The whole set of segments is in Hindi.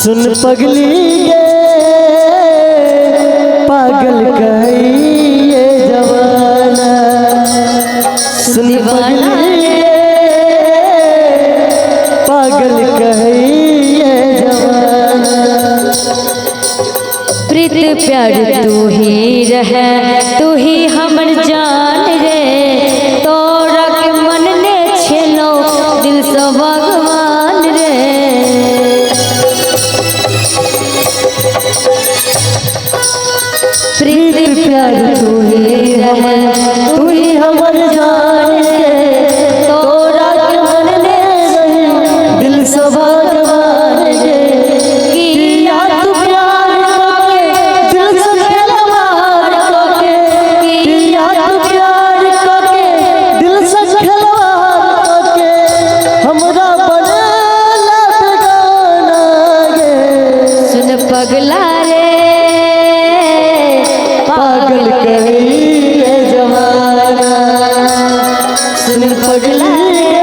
सुन पगली ये पागल कही ये जवाना, सुन पगली ये पागल कही ये जवाना। प्रीत प्यार तू ही रहे, तू ही हमर जान रे, तोरा के मन ने छेलो दिल से भगवान रे। प्रीत प्यार तू ही रहे, तू ही हमर जान रे, तोरा के मन ने छेलो दिल से भगवान रे। किया तू प्यार करके दिल से खिलवाड़ करके, किया तू प्यार करके दिल से खिलवाड़ करके, हमरा बनला बेगाना गे। सुन पगला रे पागल कही ये जवाना, सुन पगली ये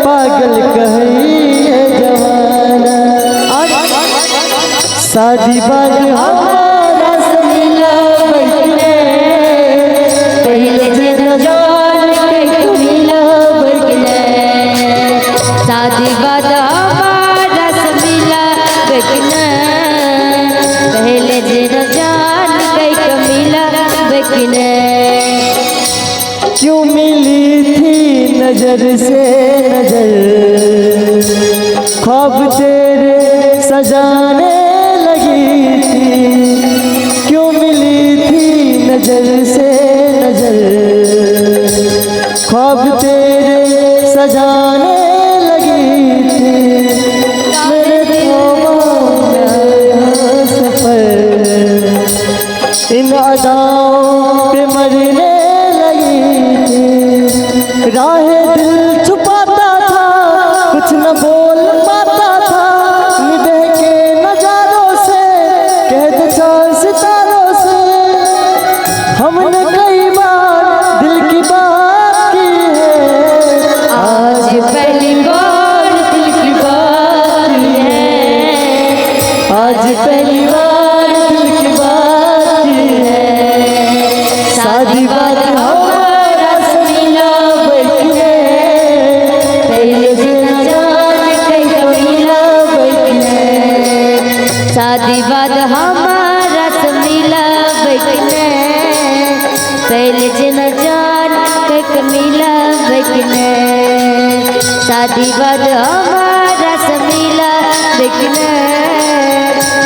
पागल कही ये जवाना। शादी बाद हमारा से मिला बैठने, पहले दिन जान के तू मिला बरकने, शादी बाद हमारा से मिला बरकने, पहले दिन जान के तू मिला बरकने। क्यों मिली थी नजर से नजर, ख्वाब तेरे सजाने लगी थी। क्यों मिली थी नजर से नजर, ख्वाब तेरे सजाने लगी थी। मेरे सफर इन अदाओं पे मरने लगी थी। राहें दिल छुपाता था, कुछ न बोल पाता था, निभे के नजारों से कैद था सितारों से। हमने कई बार दिल की बात की है, आज पहली बार दिल की बात है, आज पहली बार दिल की बात की है। शादी बाद हमारा से मिला बैठने, पहले दिन जान के मिला बैठने। शादी बाद हमारा से मिला बकने, पहले दिन जान के मिला बकने। शादी बाद हमारा से मिला बकने,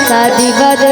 शादी बाद